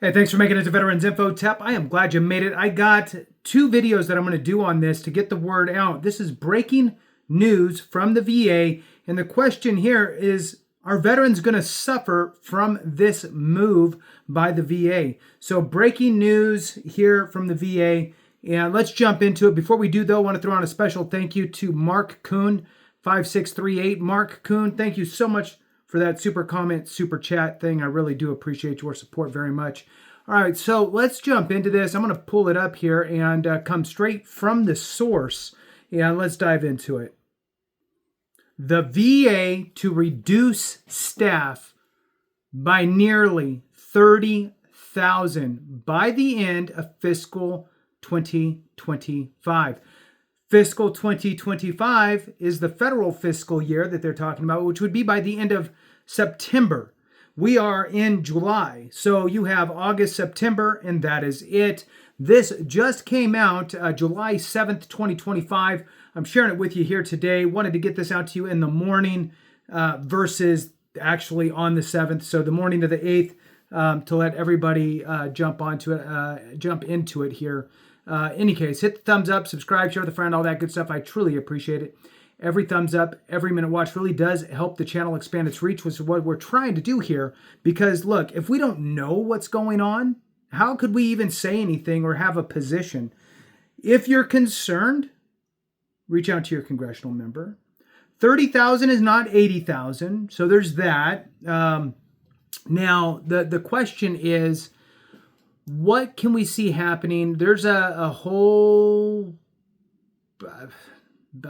Hey, thanks for making it to Veterans Info Tep. I am glad you made it. I got two videos that I'm going to do on this to get the word out. This is breaking news from the VA, and the question here is, are veterans going to suffer from this move by the VA? So breaking news here from the VA, and let's jump into it. Before we do, though, I want to throw out a special thank you to Mark Kuhn, 5638. Mark Kuhn, thank you so much for that super comment, super chat thing. I really do appreciate your support very much. All right, so let's jump into this. I'm going to pull it up here and come straight from the source, and let's dive into it. The VA to reduce staff by nearly 30,000 by the end of fiscal 2025. Fiscal 2025 is the federal fiscal year that they're talking about, which would be by the end of September. We are in July, so you have August, September, and that is it. This just came out July 7th, 2025. I'm sharing it with you here today. Wanted to get this out to you in the morning versus actually on the 7th, so the morning of the 8th, to let everybody jump into it here. Any case, hit the thumbs up, subscribe, share with a friend, all that good stuff. I truly appreciate it. Every thumbs up, every minute watch really does help the channel expand its reach, which is what we're trying to do here. Because look, if we don't know what's going on, how could we even say anything or have a position? If you're concerned, reach out to your congressional member. 30,000 is not 80,000, so there's that. Now, the question is, what can we see happening? There's a whole,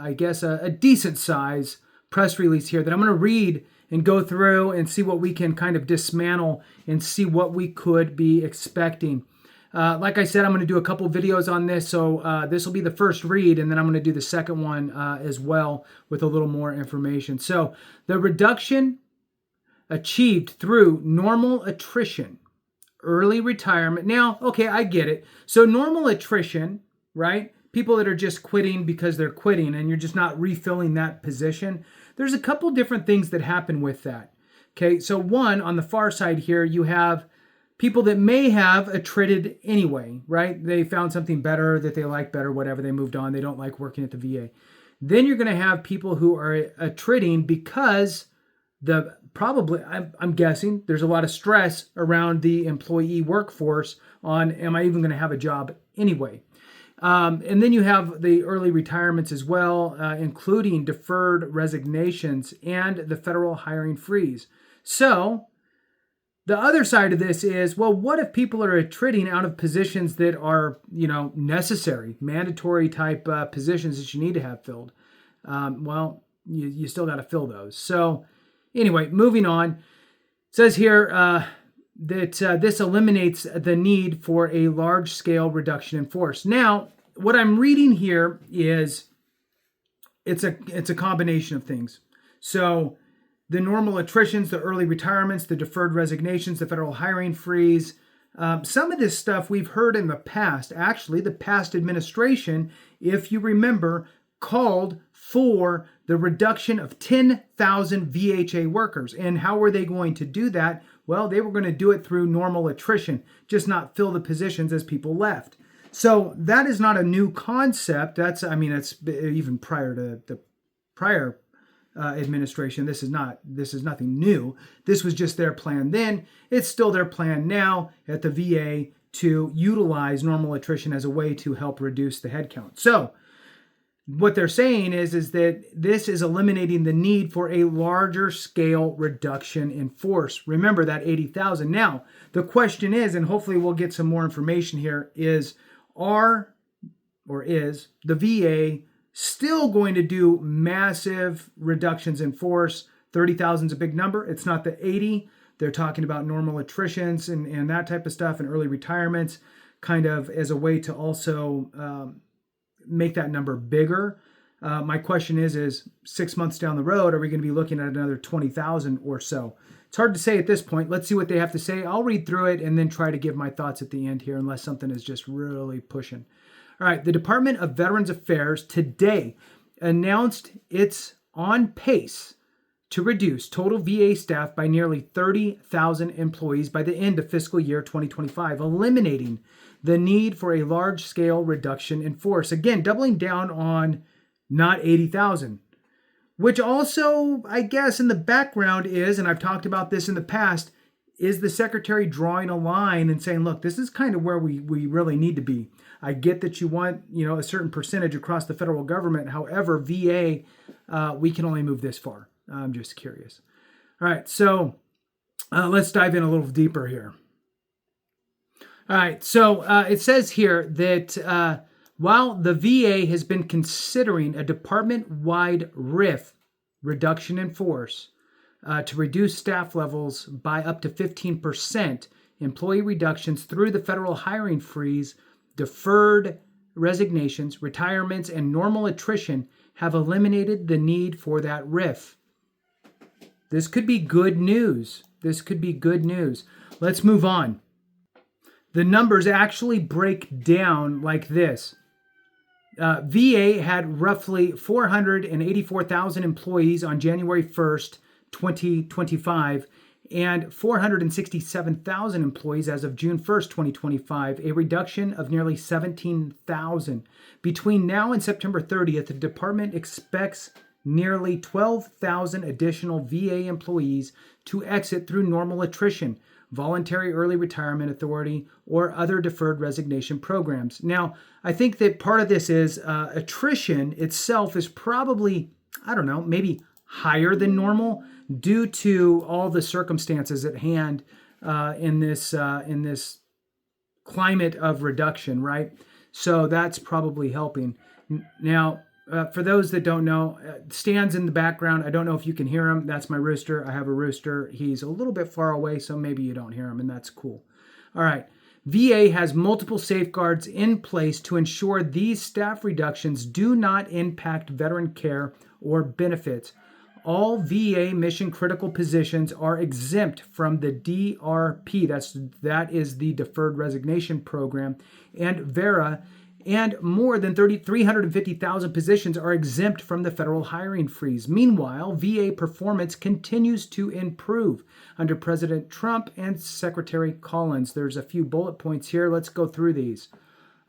I guess, a decent size press release here that I'm going to read and go through and see what we can kind of dismantle and see what we could be expecting. Like I said, I'm going to do a couple videos on this, so this will be the first read, and then I'm going to do the second one as well with a little more information. So the reduction achieved through normal attrition, early retirement. Now, okay, I get it. So normal attrition, right? People that are just quitting because they're quitting and you're just not refilling that position. There's a couple different things that happen with that. Okay, so one, on the far side here, you have people that may have attrited anyway, right? They found something better that they like better, whatever, they moved on, they don't like working at the VA. Then you're going to have people who are attriting because I'm guessing there's a lot of stress around the employee workforce on, am I even going to have a job anyway? And then you have the early retirements as well, including deferred resignations and the federal hiring freeze. So the other side of this is, well, what if people are attriting out of positions that are, necessary, mandatory type positions that you need to have filled? Well, you still got to fill those. So anyway, moving on. It says here that this eliminates the need for a large-scale reduction in force. Now, what I'm reading here is it's a combination of things. So the normal attritions, the early retirements, the deferred resignations, the federal hiring freeze, some of this stuff we've heard in the past. Actually, the past administration, if you remember, called for the reduction of 10,000 VHA workers. And how were they going to do that? Well, they were going to do it through normal attrition, just not fill the positions as people left. So that is not a new concept. That's even prior to the prior administration. This is nothing new. This was just their plan then. It's still their plan now at the VA to utilize normal attrition as a way to help reduce the headcount. So what they're saying is that this is eliminating the need for a larger scale reduction in force. Remember that 80,000. Now, the question is, and hopefully we'll get some more information here, is the VA still going to do massive reductions in force? 30,000 is a big number. It's not the 80. They're talking about normal attritions and that type of stuff and early retirements kind of as a way to also make that number bigger. My question is 6 months down the road, are we going to be looking at another 20,000 or so? It's hard to say at this point. Let's see what they have to say. I'll read through it and then try to give my thoughts at the end here, unless something is just really pushing. All right, the Department of Veterans Affairs today announced it's on pace to reduce total VA staff by nearly 30,000 employees by the end of fiscal year 2025, eliminating the need for a large-scale reduction in force. Again, doubling down on not 80,000, which also, I guess, in the background is, and I've talked about this in the past, is the secretary drawing a line and saying, look, this is kind of where we really need to be. I get that you want, a certain percentage across the federal government. However, VA, we can only move this far. I'm just curious. All right, so let's dive in a little deeper here. All right, so it says here that while the VA has been considering a department-wide RIF, reduction in force, to reduce staff levels by up to 15%, employee reductions through the federal hiring freeze, deferred resignations, retirements, and normal attrition have eliminated the need for that RIF. This could be good news. Let's move on. The numbers actually break down like this. VA had roughly 484,000 employees on January 1st, 2025, and 467,000 employees as of June 1st, 2025, a reduction of nearly 17,000. Between now and September 30th, the department expects nearly 12,000 additional VA employees to exit through normal attrition, voluntary early retirement authority, or other deferred resignation programs. Now, I think that part of this is attrition itself is probably, maybe higher than normal due to all the circumstances at hand in this climate of reduction, right? So that's probably helping. Now, for those that don't know, Stan's in the background. I don't know if you can hear him. That's my rooster. I have a rooster. He's a little bit far away, so maybe you don't hear him, and that's cool. All right. VA has multiple safeguards in place to ensure these staff reductions do not impact veteran care or benefits. All VA mission critical positions are exempt from the DRP, that is the Deferred Resignation Program, and VERA, and more than 350,000 positions are exempt from the federal hiring freeze. Meanwhile, VA performance continues to improve under President Trump and Secretary Collins. There's a few bullet points here. Let's go through these.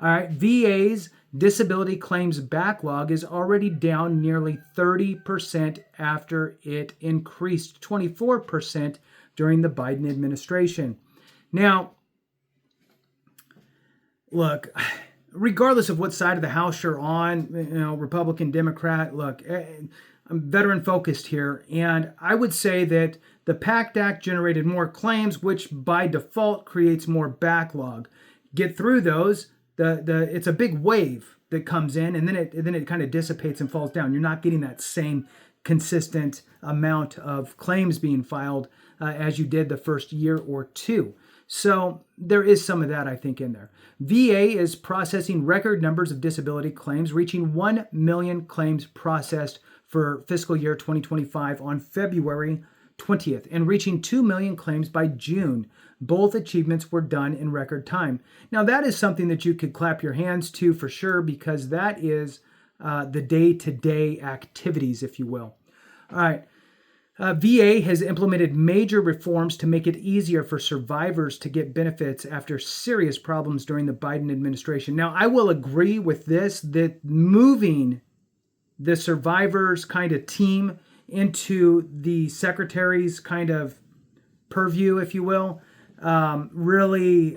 All right, VA's disability claims backlog is already down nearly 30% after it increased 24% during the Biden administration. Now, look, regardless of what side of the house you're on, Republican, Democrat, look, I'm veteran focused here. And I would say that the PACT Act generated more claims, which by default creates more backlog. Get through those. It's a big wave that comes in, and then it kind of dissipates and falls down. You're not getting that same consistent amount of claims being filed as you did the first year or two. So there is some of that, I think, in there. VA is processing record numbers of disability claims, reaching 1 million claims processed for fiscal year 2025 on February 20th, and reaching 2 million claims by June. Both achievements were done in record time. Now, that is something that you could clap your hands to for sure, because that is the day-to-day activities, if you will. All right. VA has implemented major reforms to make it easier for survivors to get benefits after serious problems during the Biden administration. Now, I will agree with this, that moving the survivors kind of team into the secretary's kind of purview, if you will, really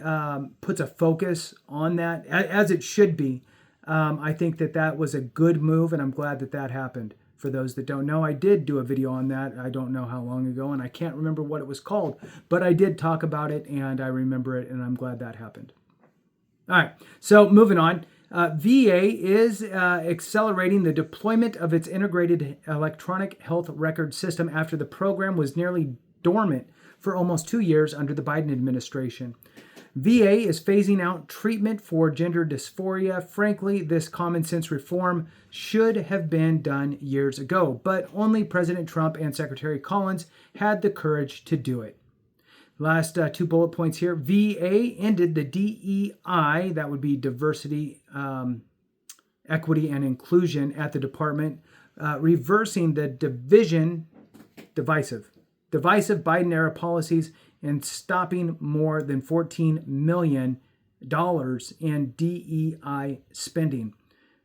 puts a focus on that, as it should be. I think that was a good move, and I'm glad that happened. For those that don't know, I did do a video on that. I don't know how long ago, and I can't remember what it was called, but I did talk about it, and I remember it, and I'm glad that happened. All right, so moving on. VA is accelerating the deployment of its integrated electronic health record system after the program was nearly dormant for almost 2 years under the Biden administration. VA is phasing out treatment for gender dysphoria. Frankly, this common sense reform should have been done years ago, but only President Trump and Secretary Collins had the courage to do it. Last two bullet points here. VA ended the DEI, that would be diversity, equity, and inclusion at the department, reversing the division divisive Biden-era policies and stopping more than $14 million in DEI spending.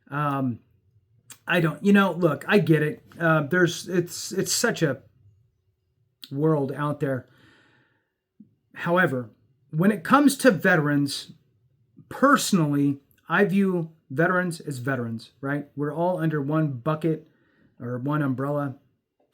I don't, look, I get it. It's such a world out there. However, when it comes to veterans, personally, I view veterans as veterans, right? We're all under one bucket or one umbrella,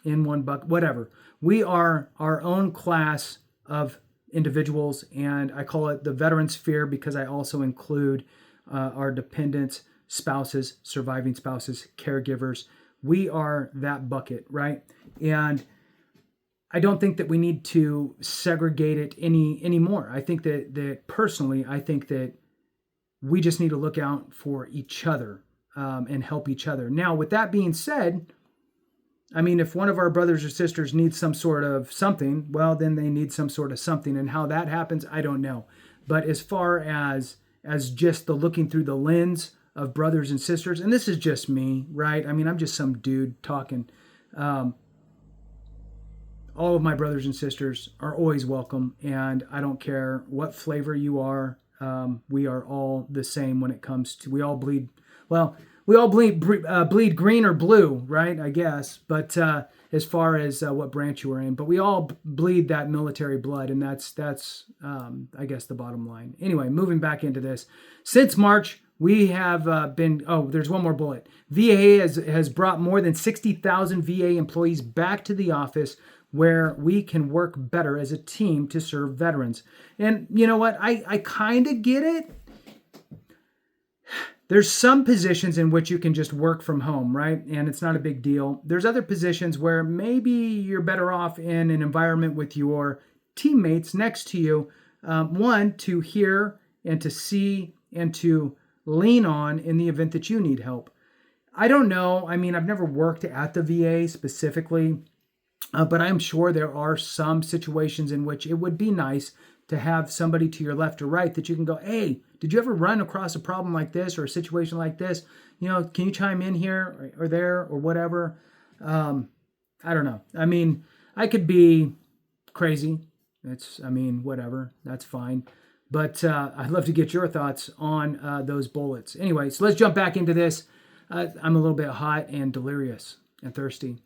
in one bucket, whatever. We are our own class of individuals, and I call it the veteran sphere because I also include our dependents, spouses, surviving spouses, caregivers. We are that bucket, right? And I don't think that we need to segregate it anymore. I think that personally, I think that we just need to look out for each other and help each other. Now, with that being said, I mean, if one of our brothers or sisters needs some sort of something, well, then they need some sort of something. And how that happens, I don't know. But as far as just the looking through the lens of brothers and sisters, and this is just me, right? I mean, I'm just some dude talking. All of my brothers and sisters are always welcome, and I don't care what flavor you are. We are all the same when it comes to, we all bleed green or blue, right? I guess. But as far as what branch you are in, but we all bleed that military blood, and that's I guess the bottom line. Anyway, moving back into this, since March we have been. Oh, there's one more bullet. VA has brought more than 60,000 VA employees back to the office, where we can work better as a team to serve veterans. And you know what? I kind of get it. There's some positions in which you can just work from home, right? And it's not a big deal. There's other positions where maybe you're better off in an environment with your teammates next to you, one, to hear and to see and to lean on in the event that you need help. I don't know. I mean, I've never worked at the VA specifically, but I'm sure there are some situations in which it would be nice to have somebody to your left or right that you can go, hey, did you ever run across a problem like this or a situation like this? Can you chime in here or there or whatever? I don't know. I mean, I could be crazy. Whatever. That's fine. But I'd love to get your thoughts on those bullets. Anyway, so let's jump back into this. I'm a little bit hot and delirious and thirsty.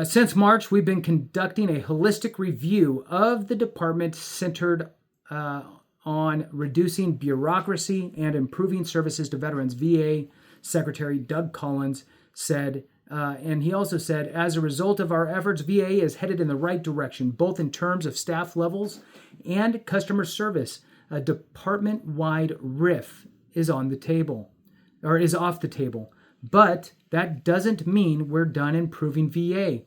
Since March, we've been conducting a holistic review of the department centered on reducing bureaucracy and improving services to veterans, VA Secretary Doug Collins said. And he also said, as a result of our efforts, VA is headed in the right direction, both in terms of staff levels and customer service. A department-wide RIF is on the table, or is off the table. But that doesn't mean we're done improving VA.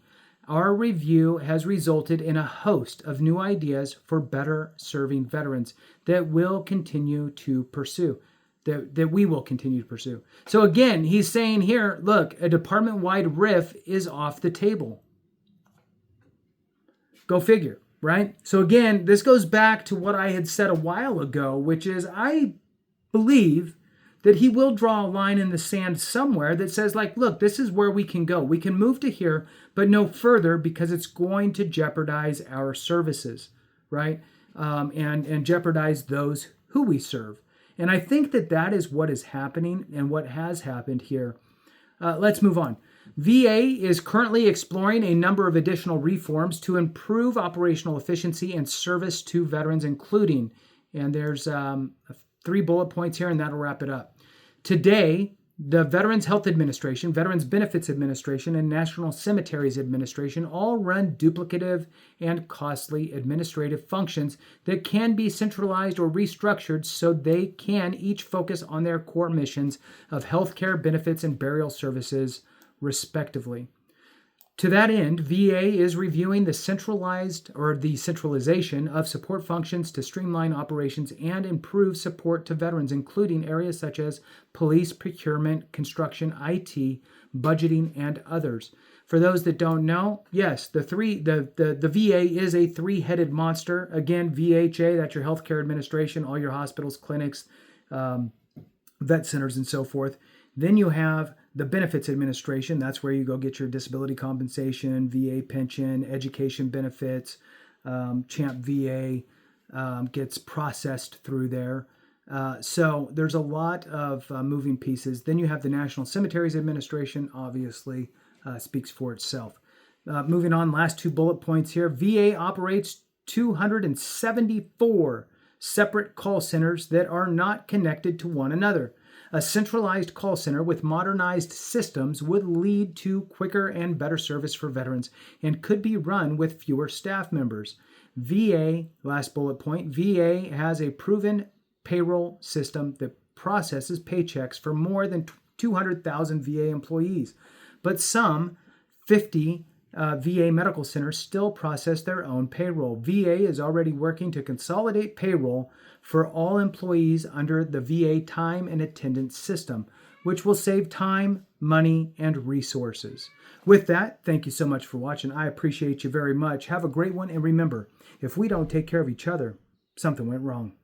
Our review has resulted in a host of new ideas for better serving veterans that we'll continue to pursue. That we will continue to pursue. So again, he's saying here, look, a department-wide RIF is off the table. Go figure, right? So again, this goes back to what I had said a while ago, which is I believe that he will draw a line in the sand somewhere that says, like, look, this is where we can go. We can move to here, but no further because it's going to jeopardize our services, right? And jeopardize those who we serve. And I think that is what is happening and what has happened here. Let's move on. VA is currently exploring a number of additional reforms to improve operational efficiency and service to veterans, including, and there's 3 bullet points here, and that'll wrap it up. Today, the Veterans Health Administration, Veterans Benefits Administration, and National Cemeteries Administration all run duplicative and costly administrative functions that can be centralized or restructured so they can each focus on their core missions of healthcare, benefits, and burial services, respectively. To that end, VA is reviewing the centralization of support functions to streamline operations and improve support to veterans, including areas such as police, procurement, construction, IT, budgeting, and others. For those that don't know, yes, the VA is a 3-headed monster. Again, VHA, that's your healthcare administration, all your hospitals, clinics, vet centers, and so forth. Then you have The benefits administration, that's where you go get your disability compensation, VA pension, education benefits. Champ VA gets processed through there. So there's a lot of moving pieces. Then you have the National Cemeteries Administration, obviously speaks for itself. Moving on, last two bullet points here. VA operates 274 separate call centers that are not connected to one another. A centralized call center with modernized systems would lead to quicker and better service for veterans and could be run with fewer staff members. VA, last bullet point, VA has a proven payroll system that processes paychecks for more than 200,000 VA employees, but some 50 VA medical centers still process their own payroll. VA is already working to consolidate payroll for all employees under the VA time and attendance system, which will save time, money, and resources. With that, thank you so much for watching. I appreciate you very much. Have a great one, and remember, if we don't take care of each other, something went wrong.